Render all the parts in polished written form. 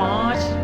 5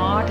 8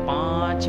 5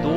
2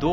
2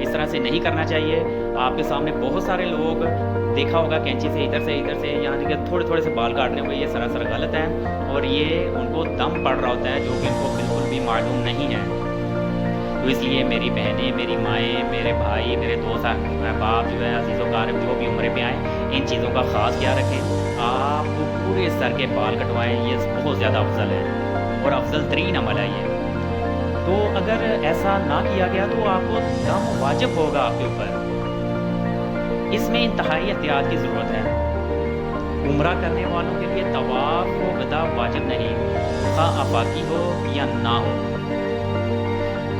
اس طرح سے نہیں کرنا چاہیے. آپ کے سامنے بہت سارے لوگ دیکھا ہوگا کینچی سے ادھر سے یعنی کہ تھوڑے تھوڑے سے بال کاٹنے ہوئے. یہ سراسر غلط ہے اور یہ ان کو دم پڑ رہا ہوتا ہے جو کہ ان کو بالکل بھی معلوم نہیں ہے. تو اس لیے میری بہنیں, میری مائیں, میرے بھائی, میرے دوست احباب جو ہے عزیز و اقارب جو بھی عمرے پہ آئیں, ان چیزوں کا خاص خیال رکھیں. آپ پورے سر کے بال کٹوائیں, یہ بہت زیادہ افضل ہے اور افضل ترین عمل ہے یہ. تو اگر ایسا نہ کیا گیا تو آپ کو دم واجب ہوگا آپ کے اوپر. اس میں انتہائی احتیاط کی ضرورت ہے. عمرہ کرنے والوں کے لیے طواف و ودا واجب نہیں, خواہ آفاقی ہو یا نہ ہو.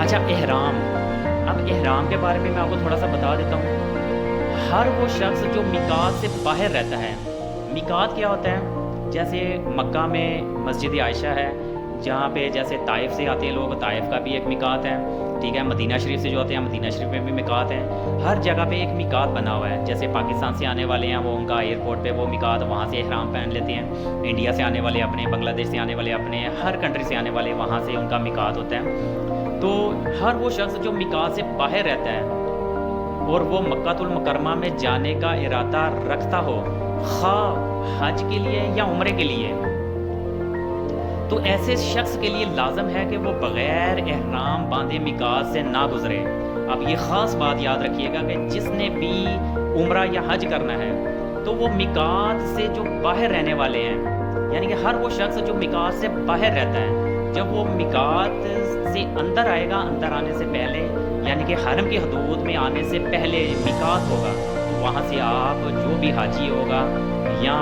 اچھا, احرام. اب احرام کے بارے میں آپ کو تھوڑا سا بتا دیتا ہوں. ہر وہ شخص جو میقات سے باہر رہتا ہے. میقات کیا ہوتا ہے؟ جیسے مکہ میں مسجد عائشہ ہے جہاں پہ جیسے طائف سے آتے ہیں لوگ, طائف کا بھی ایک میقات ہے, ٹھیک ہے. مدینہ شریف سے جو آتے ہیں مدینہ شریف میں بھی میقات ہے. ہر جگہ پہ ایک میقات بنا ہوا ہے. جیسے پاکستان سے آنے والے ہیں وہ ان کا ایئرپورٹ پہ وہ میقات, وہاں سے احرام پہن لیتے ہیں. انڈیا سے آنے والے اپنے, بنگلہ دیش سے آنے والے اپنے, ہر کنٹری سے آنے والے وہاں سے ان کا میقات ہوتا ہے. تو ہر وہ شخص جو میقات سے باہر رہتا ہے اور وہ مکہ المکرمہ میں جانے کا ارادہ رکھتا ہو, خواہ حج کے لیے یا عمرے کے لیے, تو ایسے شخص کے لیے لازم ہے کہ وہ بغیر احرام باندھے میقات سے نہ گزرے. اب یہ خاص بات یاد رکھیے گا کہ جس نے بھی عمرہ یا حج کرنا ہے تو وہ میقات سے جو باہر رہنے والے ہیں, یعنی کہ ہر وہ شخص جو میقات سے باہر رہتا ہے, جب وہ میقات سے اندر آئے گا, اندر آنے سے پہلے یعنی کہ حرم کی حدود میں آنے سے پہلے میقات ہوگا, تو وہاں سے آپ جو بھی حاجی ہوگا یا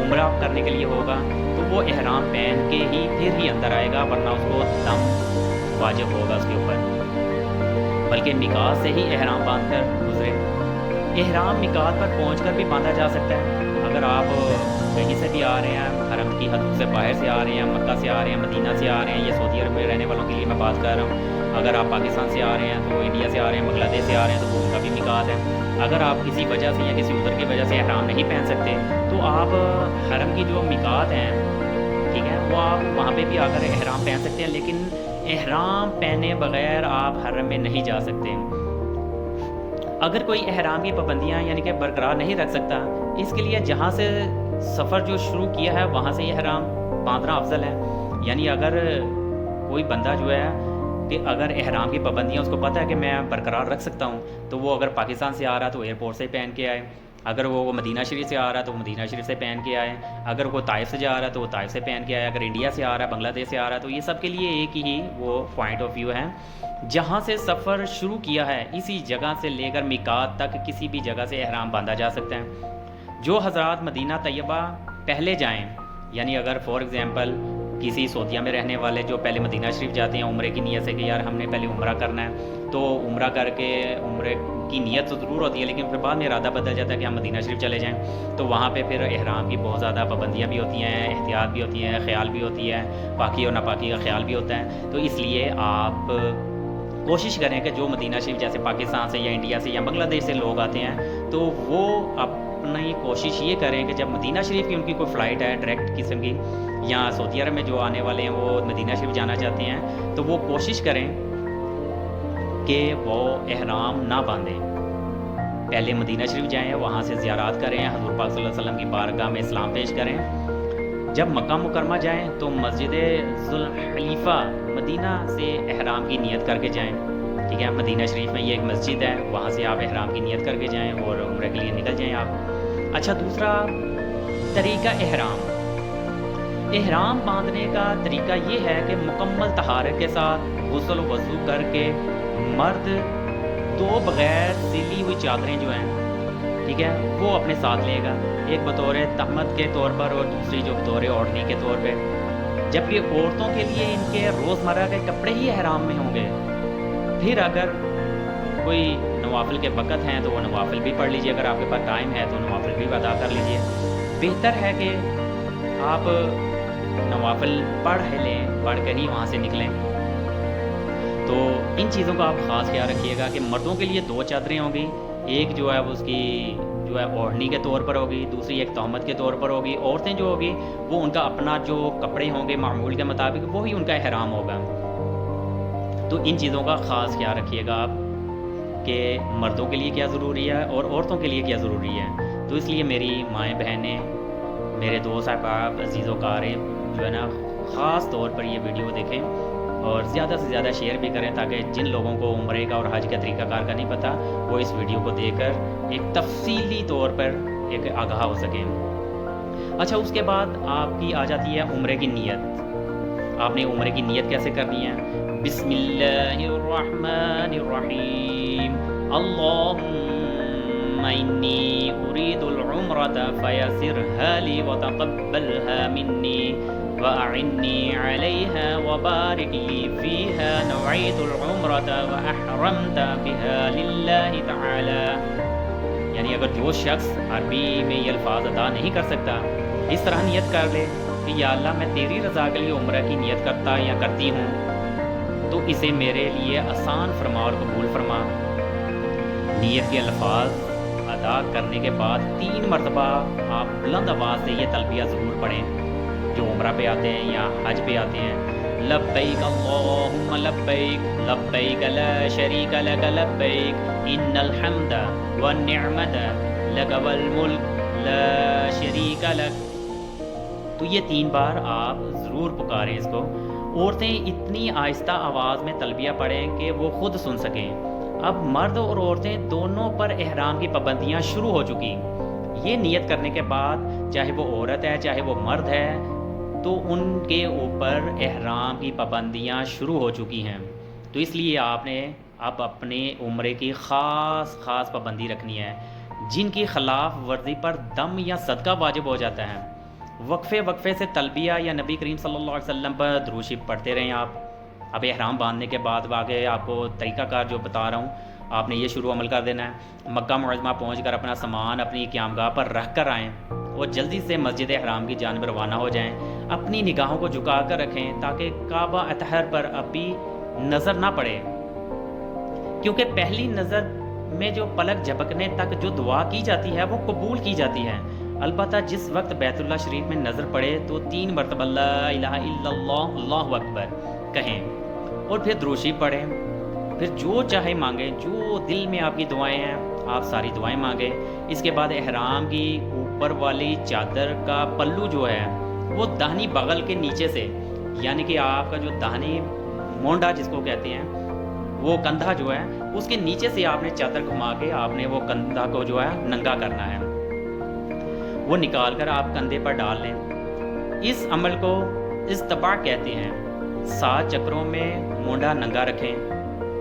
عمرہ کرنے کے لیے ہوگا تو وہ احرام پہن کے ہی پھر ہی اندر آئے گا, ورنہ اس کو دم واجب ہوگا اس کے اوپر, بلکہ میقات سے ہی احرام باندھ کر گزرے. احرام میقات پر پہنچ کر بھی باندھا جا سکتا ہے. اگر آپ کہیں سے بھی آ رہے ہیں, حرم کی حدود سے باہر سے آ رہے ہیں, مکہ سے آ رہے ہیں, مدینہ سے آ رہے ہیں, یا سعودی عرب میں رہنے والوں کے لیے میں بات کر رہا ہوں. اگر آپ پاکستان سے آ رہے ہیں تو انڈیا سے آ رہے ہیں, بنگلہ دیش سے آ رہے ہیں تو وہ ان کا بھی میقات ہے. اگر آپ کسی وجہ سے یا کسی عذر کی وجہ سے احرام نہیں پہن سکتے تو آپ حرم کی جو میقات ہیں, ٹھیک ہے, وہ آپ وہاں پہ بھی آ کر احرام پہن سکتے ہیں, لیکن احرام پہنے بغیر آپ حرم میں نہیں جا سکتے. اگر کوئی احرام کی پابندیاں یعنی کہ برقرار نہیں رکھ سکتا, اس کے لیے جہاں سے سفر جو شروع کیا ہے وہاں سے احرام باندھنا افضل ہے. یعنی اگر کوئی بندہ جو ہے کہ اگر احرام کی پابندیاں اس کو پتہ ہے کہ میں برقرار رکھ سکتا ہوں, تو وہ اگر پاکستان سے آ رہا ہے تو ایئرپورٹ سے پہن کے آئے. اگر وہ مدینہ شریف سے آ رہا ہے تو وہ مدینہ شریف سے پہن کے آئے. اگر وہ طائف سے جا رہا ہے تو وہ طائف سے پہن کے آئے. اگر انڈیا سے آ رہا ہے, بنگلہ دیش سے آ رہا ہے, تو یہ سب کے لیے ایک ہی وہ پوائنٹ آف ویو ہے. جہاں سے سفر شروع کیا ہے اسی جگہ سے لے کر میقات تک کسی بھی جگہ سے احرام باندھا جا سکتا ہے. جو حضرات مدینہ طیبہ پہلے جائیں, یعنی اگر فار ایگزامپل کسی سعودیہ میں رہنے والے جو پہلے مدینہ شریف جاتے ہیں عمرے کی نیت سے کہ یار ہم نے پہلے عمرہ کرنا ہے, تو عمرہ کر کے عمرے کی نیت تو ضرور ہوتی ہے لیکن پھر بعد میں ارادہ بدل جاتا ہے کہ ہم مدینہ شریف چلے جائیں, تو وہاں پہ پھر احرام کی بہت زیادہ پابندیاں بھی ہوتی ہیں, احتیاط بھی ہوتی ہے, خیال بھی ہوتی ہے, پاکی اور ناپاکی کا خیال بھی ہوتا ہے. تو اس لیے آپ کوشش کریں کہ جو مدینہ شریف جیسے پاکستان سے یا انڈیا سے یا بنگلہ دیش سے لوگ آتے ہیں تو وہ اپنی کوشش یہ کریں کہ جب مدینہ شریف کی ان کی کوئی فلائٹ ہے ڈائریکٹ قسم کی, یا سعودی عرب میں جو آنے والے ہیں وہ مدینہ شریف جانا چاہتے ہیں, تو وہ کوشش کریں کہ وہ احرام نہ باندھیں, پہلے مدینہ شریف جائیں, وہاں سے زیارات کریں, حضور پاک صلی اللہ علیہ وسلم کی بارگاہ میں اسلام پیش کریں. جب مکہ مکرمہ جائیں تو مسجد ذوالحلیفہ مدینہ سے احرام کی نیت کر کے جائیں, ٹھیک ہے. مدینہ شریف میں یہ ایک مسجد ہے, وہاں سے آپ احرام کی نیت کر کے جائیں اور عمرے کے لیے نکل جائیں آپ. اچھا, دوسرا طریقہ احرام باندھنے کا طریقہ یہ ہے کہ مکمل طہارت کے ساتھ غسل و وضو کر کے مرد 2 بغیر سلی ہوئی چادریں جو ہیں, ٹھیک ہے, وہ اپنے ساتھ لے گا, ایک بطور تہمت کے طور پر اور دوسری جو بطور اوڑھنی کے طور پہ. جبکہ عورتوں کے لیے ان کے روزمرہ کے کپڑے ہی احرام میں ہوں گے. پھر اگر کوئی نوافل کے وقت ہیں تو وہ نوافل بھی پڑھ لیجئے, اگر آپ کے پاس ٹائم ہے تو نوافل بھی ادا کر لیجئے. بہتر ہے کہ آپ نوافل پڑھ لیں, پڑھ کر ہی وہاں سے نکلیں. تو ان چیزوں کا آپ خاص خیال رکھیے گا کہ مردوں کے لیے 2 چادریں ہوں گی, ایک جو ہے وہ اس کی جو ہے اوڑھنی کے طور پر ہوگی, دوسری ایک تہمت کے طور پر ہوگی. عورتیں جو ہوگی وہ ان کا اپنا جو کپڑے ہوں گے معمول کے مطابق وہی ان کا احرام ہوگا. تو ان چیزوں کا خاص خیال رکھیے گا آپ. کہ مردوں کے لیے کیا ضروری ہے اور عورتوں کے لیے کیا ضروری ہے. تو اس لیے میری مائیں بہنیں، میرے دوست احباب، عزیز و قارب جو ہے نا، خاص طور پر یہ ویڈیو دیکھیں اور زیادہ سے زیادہ شیئر بھی کریں، تاکہ جن لوگوں کو عمرے کا اور حج کا طریقہ کار کا نہیں پتہ، وہ اس ویڈیو کو دیکھ کر ایک تفصیلی طور پر ایک آگاہ ہو سکیں. اچھا، اس کے بعد آپ کی آ جاتی ہے عمرے کی نیت. آپ نے عمرے کی نیت کیسے کرنی ہے؟ بسم اللہ الرحمن الرحیم، اللہم انی ارید العمرة فیسرها لی وتقبلها منی وأعني عليها وبارك لي فيها، نويت العمرة وأحرمت بها لله تعالى. یعنی اگر جو شخص عربی میں یہ الفاظ ادا نہیں کر سکتا، اس طرح نیت کر لے کہ یا اللہ میں تیری رضا کے لیے عمرہ کی نیت کرتا یا کرتی ہوں، تو اسے میرے لیے آسان فرما اور قبول فرما. نیت کے الفاظ ادا کرنے کے بعد 3 مرتبہ آپ بلند آواز سے یہ تلبیہ ضرور پڑھیں جو عمرہ پہ آتے ہیں یا حج پہ آتے ہیں. لبیک اللہم لبیک، لبیک لا شریک لک لبیک، ان الحمد والنعمت لک والملک لا شریک لک. تو یہ 3 بار آپ ضرور پکاریں اس کو. عورتیں اتنی آہستہ آواز میں تلبیہ پڑھیں کہ وہ خود سن سکیں. اب مرد اور عورتیں دونوں پر احرام کی پابندیاں شروع ہو چکی. یہ نیت کرنے کے بعد چاہے وہ عورت ہے چاہے وہ مرد ہے، تو ان کے اوپر احرام کی پابندیاں شروع ہو چکی ہیں. تو اس لیے آپ نے اب اپنے عمرے کی خاص پابندی رکھنی ہے. جن کی خلاف ورزی پر دم یا صدقہ واجب ہو جاتا ہے، وقفے سے تلبیہ یا نبی کریم صلی اللہ علیہ وسلم پر درود شریف پڑھتے رہیں آپ. اب احرام باندھنے کے بعد واقعی آپ کو طریقہ کار جو بتا رہا ہوں، آپ نے یہ شروع عمل کر دینا ہے. مکہ معظمہ پہنچ کر اپنا سامان اپنی قیامگاہ پر رکھ کر آئیں اور جلدی سے مسجد احرام کی جانب روانہ ہو جائیں. اپنی نگاہوں کو جھکا کر رکھیں تاکہ کعبہ اطہر پر ابھی نظر نہ پڑے، کیونکہ پہلی نظر میں جو پلک جھپکنے تک جو دعا کی جاتی ہے وہ قبول کی جاتی ہے. البتہ جس وقت بیت اللہ شریف میں نظر پڑے تو 3 مرتبہ لا الہ الا اللہ اللہ اکبر کہیں اور پھر درود شریف پڑھیں. پھر جو چاہے مانگیں، جو دل میں آپ کی دعائیں ہیں آپ ساری دعائیں مانگیں. اس کے بعد احرام کی اوپر والی چادر کا پلو جو ہے وہ داہنی بغل کے نیچے سے، یعنی کہ آپ کا جو داہنی مونڈا جس کو کہتے ہیں، وہ کندھا جو ہے اس کے نیچے سے آپ نے چادر گھما کے آپ نے وہ کندھا کو جو ہے ننگا کرنا ہے، وہ نکال کر آپ کندھے پر ڈال لیں. اس عمل کو استباع کہتے ہیں. 7 چکروں میں مونڈا ننگا رکھیں،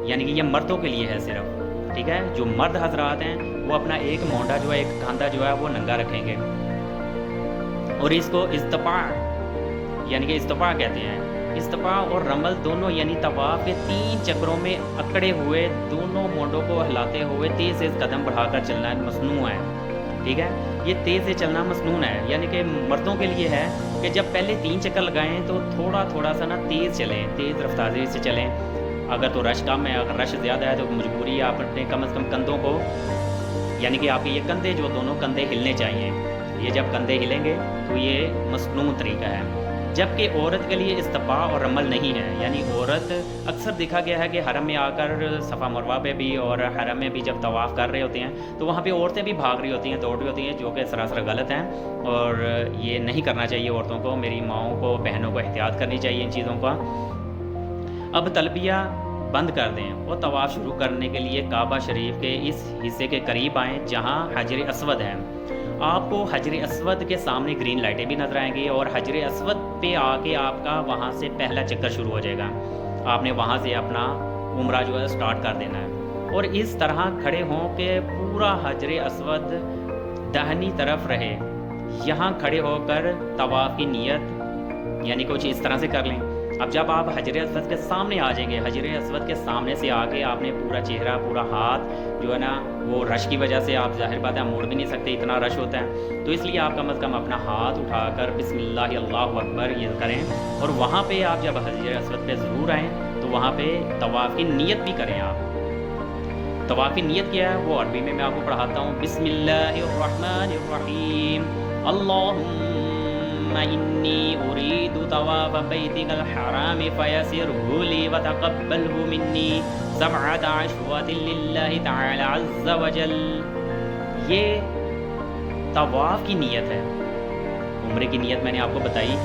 یعنی کہ یہ مردوں کے لیے ہے صرف، ٹھیک ہے. جو مرد حضرات ہیں وہ اپنا ایک مونڈا جو ہے، ایک کاندھا جو ہے وہ ننگا رکھیں گے اور اس کو استباع یعنی کہ استباع کہتے ہیں. استباع اور رمل دونوں یعنی طواف کے 3 چکروں میں اکڑے ہوئے دونوں مونڈوں کو ہلاتے ہوئے تیز قدم بڑھا کر چلنا مصنوع ہے، ٹھیک ہے. یہ تیز سے چلنا مسنون ہے، یعنی کہ مردوں کے لیے ہے کہ جب پہلے 3 چکر لگائیں تو تھوڑا سا نا تیز چلیں، تیز رفتاری سے چلیں. اگر تو رش کم ہے، اگر رش زیادہ ہے تو مجبوری ہے آپ اپنے کم از کم کندھوں کو، یعنی کہ آپ کے یہ کندھے جو دونوں کندھے ہلنے چاہیے. یہ جب کندھے ہلیں گے تو یہ مسنون طریقہ ہے. جبکہ عورت کے لیے استباع اور رمل نہیں ہے. یعنی عورت اکثر دیکھا گیا ہے کہ حرم میں آ کر صفا مروہ پہ بھی اور حرم میں بھی جب طواف کر رہے ہوتے ہیں تو وہاں پہ عورتیں بھی بھاگ رہی ہوتی ہیں، دوڑ رہی ہوتی ہیں، جو کہ سراسر غلط ہیں اور یہ نہیں کرنا چاہیے عورتوں کو. میری ماؤں کو، بہنوں کو احتیاط کرنی چاہیے ان چیزوں کا. اب تلبیہ بند کر دیں اور طواف شروع کرنے کے لیے کعبہ شریف کے اس حصے کے قریب آئیں جہاں حجر اسود ہے. آپ کو حجر اسود کے سامنے گرین لائٹیں بھی نظر آئیں گی اور حجر اسود پہ آ کے آپ کا وہاں سے پہلا چکر شروع ہو جائے گا. آپ نے وہاں سے اپنا عمرہ جو ہے سٹارٹ کر دینا ہے اور اس طرح کھڑے ہوں کہ پورا حجر اسود داہنی طرف رہے. یہاں کھڑے ہو کر طواف کی نیت یعنی کچھ اس طرح سے کر لیں. اب جب آپ حجر اسود کے سامنے آ جائیں گے، حجر اسود کے سامنے سے آ کے آپ نے پورا چہرہ، پورا ہاتھ جو ہے نا، وہ رش کی وجہ سے آپ ظاہر بات ہے موڑ بھی نہیں سکتے، اتنا رش ہوتا ہے. تو اس لیے آپ کم از کم اپنا ہاتھ اٹھا کر بسم اللہ اللہ اکبر یہ کریں اور وہاں پہ آپ جب حجر اسود پہ ضرور آئیں تو وہاں پہ طواف کی نیت بھی کریں. آپ طواف کی نیت کیا ہے وہ عربی میں آپ کو پڑھاتا ہوں. بسم اللہ الرحمن الرحیم، اللہم انی اريد طواف بیتک الحرام فیسرہ لی وتقبلہ منی 7 عشوات للہ تعالی عز وجل. یہ طواف کی نیت ہے. عمرے کی نیت میں نے آپ کو بتائی.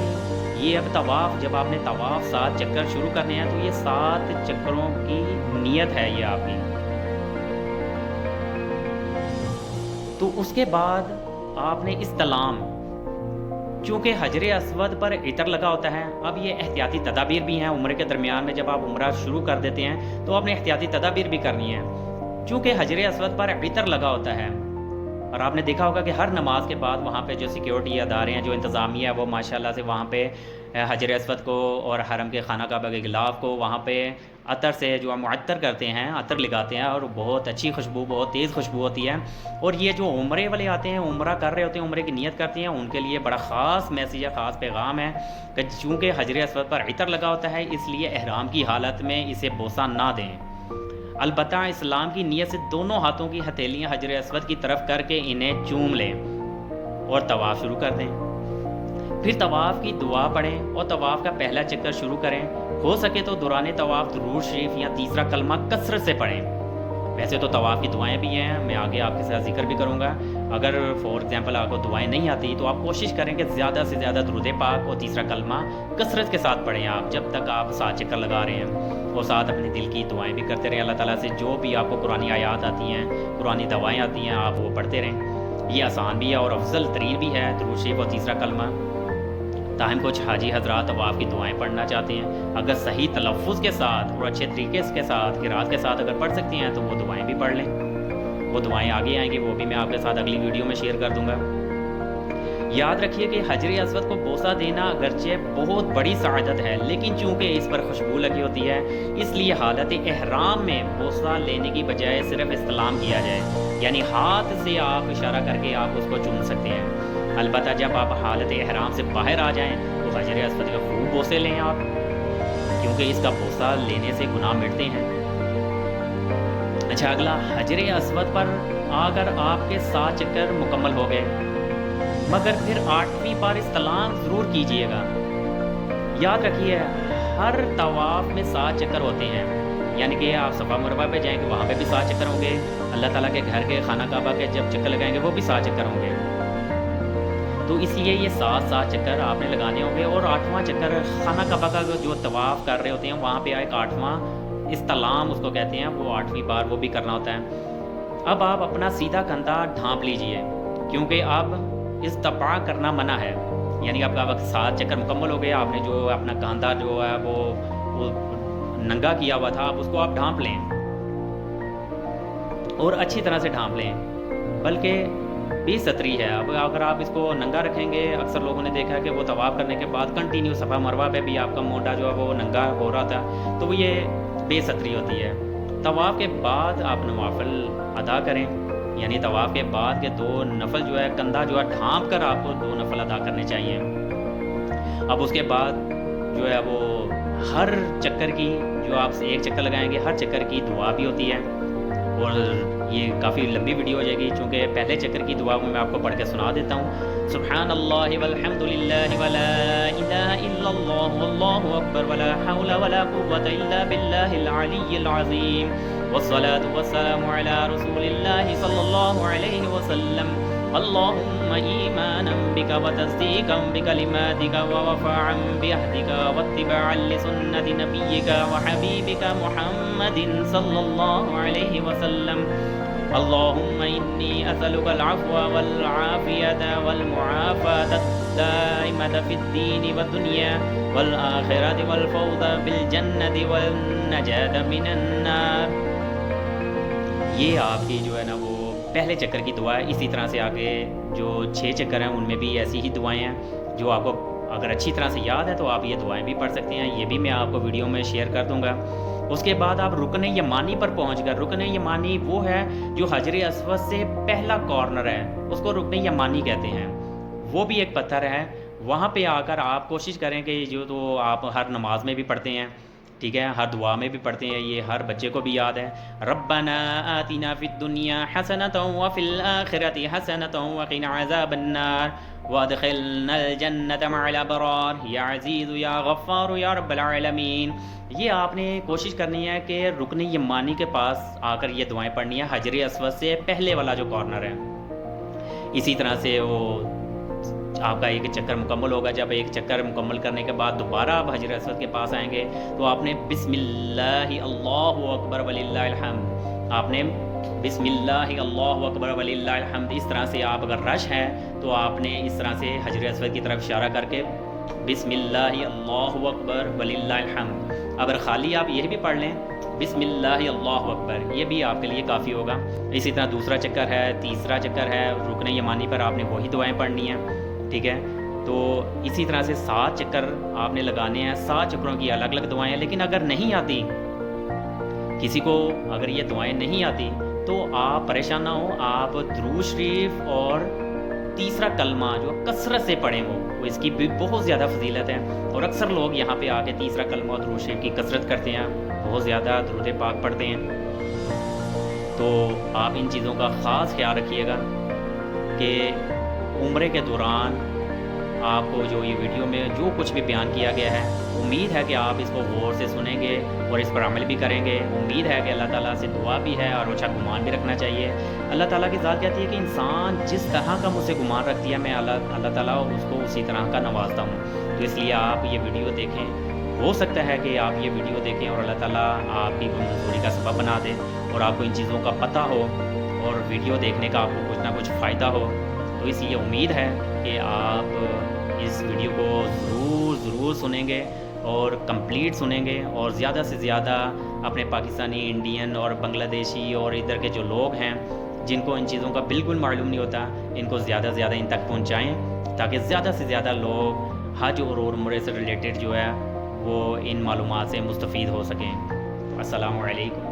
یہ اب طواف، جب آپ نے طواف 7 چکر شروع کرنے ہیں تو یہ 7 چکروں کی نیت ہے یہ آپ کی. تو اس کے بعد آپ نے استلام، چونکہ حجر اسود پر عطر لگا ہوتا ہے. اب یہ احتیاطی تدابیر بھی ہیں عمرے کے درمیان میں. جب آپ عمرہ شروع کر دیتے ہیں تو آپ نے احتیاطی تدابیر بھی کرنی ہے، چونکہ حجر اسود پر عطر لگا ہوتا ہے. اور آپ نے دیکھا ہوگا کہ ہر نماز کے بعد وہاں پہ جو سیکیورٹی ادارے ہیں، جو انتظامیہ ہے، وہ ماشاءاللہ سے وہاں پہ حجر اسود کو اور حرم کے خانہ کعبہ کے غلاف کو وہاں پہ عطر سے جو معطر کرتے ہیں، عطر لگاتے ہیں، اور بہت اچھی خوشبو، بہت تیز خوشبو ہوتی ہے. اور یہ جو عمرے والے آتے ہیں، عمرہ کر رہے ہوتے ہیں، عمرے کی نیت کرتے ہیں، ان کے لیے بڑا خاص میسیج ہے، خاص پیغام ہے کہ چونکہ حجر اسود پر عطر لگا ہوتا ہے، اس لیے احرام کی حالت میں اسے بوسہ نہ دیں. البتہ اسلام کی نیت سے دونوں ہاتھوں کی ہتھیلیاں حجر اسود کی طرف کر کے انہیں چوم لیں اور طواف شروع کر دیں. پھر طواف کی دعا پڑھیں اور طواف کا پہلا چکر شروع کریں. ہو سکے تو دوران طواف درود شریف یا تیسرا کلمہ کثرت سے پڑھیں. ویسے تو طواف کی دعائیں بھی ہیں، میں آگے آپ کے ساتھ ذکر بھی کروں گا. اگر فور ایگزامپل آپ کو دعائیں نہیں آتی تو آپ کوشش کریں کہ زیادہ سے زیادہ درود پاک اور تیسرا کلمہ کثرت کے ساتھ پڑھیں آپ، جب تک آپ 7 چکر لگا رہے ہیں. اور ساتھ اپنے دل کی دعائیں بھی کرتے رہیں. اللہ تعالیٰ سے جو بھی آپ کو قرآنی آیات آتی ہیں، قرآنی دعائیں آتی ہیں، آپ وہ پڑھتے رہیں. یہ آسان بھی ہے اور افضل ترین بھی ہے درود شریف اور تیسرا کلمہ. تاہم کچھ حاجی حضرات طواف کی دعائیں پڑھنا چاہتے ہیں، اگر صحیح تلفظ کے ساتھ اور اچھے طریقے کے ساتھ، قرات کے ساتھ اگر پڑھ سکتے ہیں تو وہ دعائیں بھی پڑھ لیں. وہ دعائیں آگے آئیں گی، وہ بھی میں آپ کے ساتھ اگلی ویڈیو میں شیئر کر دوں گا. یاد رکھیے کہ حجر اسود کو بوسہ دینا اگرچہ بہت بڑی سعادت ہے، لیکن چونکہ اس پر خوشبو لگی ہوتی ہے، اس لیے حالت احرام میں بوسہ لینے کی بجائے صرف استلام کیا جائے، یعنی ہاتھ سے آپ اشارہ کر کے آپ اس کو چوم سکتے ہیں. البتہ جب آپ حالت احرام سے باہر آ جائیں تو حجر اسود کے خوب بوسے لیں آپ، کیونکہ اس کا بوسہ لینے سے گناہ مٹتے ہیں. اچھا، اگلا، حجر اسود پر آ کر آپ کے 7 چکر مکمل ہو گئے، مگر پھر 8ویں بار استلام ضرور کیجئے گا. یاد رکھیے ہر طواف میں 7 چکر ہوتے ہیں، یعنی کہ آپ صفا مروہ پہ جائیں گے وہاں پہ بھی 7 چکر ہوں گے. اللہ تعالیٰ کے گھر کے خانہ کعبہ کے جب چکر لگائیں گے وہ بھی 7 چکر ہوں گے. تو اس لیے یہ 7 چکر آپ نے لگانے ہوں گے. اور 8واں چکر خانہ کعبہ کا جو طواف کر رہے ہوتے ہیں وہاں پہ ایک 8واں استلام اس کو کہتے ہیں، وہ 8ویں بار وہ بھی کرنا ہوتا ہے. اب آپ اپنا سیدھا کندھا ڈھانپ لیجئے، کیونکہ اب استباع کرنا منع ہے. یعنی آپ کا وقت 7 چکر مکمل ہو گیا، آپ نے جو اپنا کاندھا جو ہے وہ ننگا کیا ہوا تھا، اب اس کو آپ ڈھانپ لیں اور اچھی طرح سے ڈھانپ لیں، بلکہ 20 ستری ہے. اب اگر آپ اس کو ننگا رکھیں گے، اکثر لوگوں نے دیکھا ہے کہ وہ طواف کرنے کے بعد کنٹینیو صفا مروہ پہ بھی آپ کا مونڈا جو ہے وہ ننگا ہو رہا تھا، تو وہ یہ 20 ستری ہوتی ہے. طواف کے بعد آپ نوافل ادا کریں، یعنی طواف کے بعد کے 2 نفل جو ہے کندھا جو ہے ڈھانپ کر آپ کو 2 نفل ادا کرنے چاہیے. اب اس کے بعد جو ہے وہ ہر چکر کی، جو آپ 1 چکر لگائیں گے، ہر چکر کی دعا بھی ہوتی ہے. اور یہ کافی لمبی ویڈیو ہو جائے گی، چونکہ پہلے چکر کی دعا میں آپ کو پڑھ کے سنا دیتا ہوں. سبحان اللہ والحمد للہ ولا الہ الا اللہ واللہ اکبر ولا حول ولا قوة الا باللہ العلی العظیم والصلاة والسلام علی رسول اللہ صلی اللہ علیہ وسلم. اللہم ایمانا بک وتصدیقا بکلماتک ووفاعا بعہدک واتباعا لسنت نبیک وحبیبک محمد صلی اللہ علیہ وسلم. اللہم انی اسألک العفو والعافیت والمعافاة الدائمة فی الدین والدنیا والآخرة والفوز بالجنة والنجاة من النار. یہ آپ کی جو ہے نا وہ پہلے چکر کی دعا ہے. اسی طرح سے آگے جو 6 چکر ہیں ان میں بھی ایسی ہی دعائیں ہیں، جو آپ کو اگر اچھی طرح سے یاد ہے تو آپ یہ دعائیں بھی پڑھ سکتے ہیں. یہ بھی میں آپ کو ویڈیو میں شیئر کر دوں گا. اس کے بعد آپ رکن یمانی پر پہنچ کر، رکن یمانی وہ ہے جو حجر اسود سے پہلا کارنر ہے، اس کو رکن یمانی کہتے ہیں. وہ بھی ایک پتھر ہے. وہاں پہ آ کر آپ کوشش کریں کہ جو تو آپ ہر نماز میں بھی پڑھتے ہیں، ٹھیک ہے، ہر دعا میں بھی پڑھتے ہیں، یہ ہر بچے کو بھی یاد ہے. ربنا آتنا فی الدنیا حسنۃ وفی الآخرۃ حسنۃ وقنا عذاب النار. وَأَدْخِلْنَا الْجَنَّةَ مَعَ الْأَبْرَارِ یا عزیز یا غفار یا رب العالمین. یہ آپ نے کوشش کرنی ہے کہ رکن یمانی کے پاس آ کر یہ دعائیں پڑھنی ہے، حجر اسود سے پہلے والا جو کارنر ہے. اسی طرح سے وہ آپ کا ایک چکر مکمل ہوگا. جب ایک چکر مکمل کرنے کے بعد دوبارہ آپ حجر اسود کے پاس آئیں گے تو آپ نے بسم اللہ اللہ اکبر وللہ الحمد، آپ نے بسم اللہ اللہ اکبر وللہ الحمد، اس طرح سے آپ اگر رش ہے تو آپ نے اس طرح سے حجر اسود کی طرف اشارہ کر کے بسم اللہ اللہ اکبر وللہ الحمد. اگر خالی آپ یہ بھی پڑھ لیں بسم اللہ اللہ اکبر، یہ بھی آپ کے لیے کافی ہوگا. اسی طرح دوسرا چکر ہے، تیسرا چکر ہے، رکن یمانی پر آپ نے وہی دعائیں پڑھنی ہیں. ٹھیک ہے، تو اسی طرح سے 7 چکر آپ نے لگانے ہیں. 7 چکروں کی الگ الگ دعائیں ہیں. لیکن اگر نہیں آتی کسی کو، اگر یہ دعائیں نہیں آتی تو آپ پریشان نہ ہوں، آپ درود شریف اور تیسرا کلمہ جو کثرت سے پڑھیں وہ اس کی بھی بہت زیادہ فضیلت ہے. اور اکثر لوگ یہاں پہ آ کے تیسرا کلمہ اور درود شریف کی کثرت کرتے ہیں، بہت زیادہ درود پاک پڑھتے ہیں. تو آپ ان چیزوں کا خاص خیال رکھیے گا کہ عمرے کے دوران آپ کو جو یہ ویڈیو میں جو کچھ بھی بیان کیا گیا ہے، امید ہے کہ آپ اس کو غور سے سنیں گے اور اس پر عمل بھی کریں گے. امید ہے کہ اللہ تعالیٰ سے دعا بھی ہے اور اچھا گمان بھی رکھنا چاہیے. اللہ تعالیٰ کی ذات کہتی ہے کہ انسان جس طرح کا مجھ سے گمان رکھتی ہے میں اللہ تعالیٰ اس کو اسی طرح کا نوازتا ہوں. تو اس لیے آپ یہ ویڈیو دیکھیں. ہو سکتا ہے کہ آپ یہ ویڈیو دیکھیں اور اللہ تعالیٰ آپ کی کوئی منظوری کا سبب بنا دے اور آپ کو ان چیزوں کا پتہ ہو اور ویڈیو دیکھنے کا آپ کو کچھ نہ کچھ فائدہ ہو. تو اس لیے امید ہے کہ آپ اس ویڈیو کو ضرور سنیں گے اور کمپلیٹ سنیں گے، اور زیادہ سے زیادہ اپنے پاکستانی، انڈین اور بنگلہ دیشی اور ادھر کے جو لوگ ہیں جن کو ان چیزوں کا بالکل معلوم نہیں ہوتا، ان کو زیادہ سے زیادہ ان تک پہنچائیں تاکہ زیادہ سے زیادہ لوگ حج اور عمرے سے ریلیٹڈ جو ہے وہ ان معلومات سے مستفید ہو سکیں. السلام علیکم.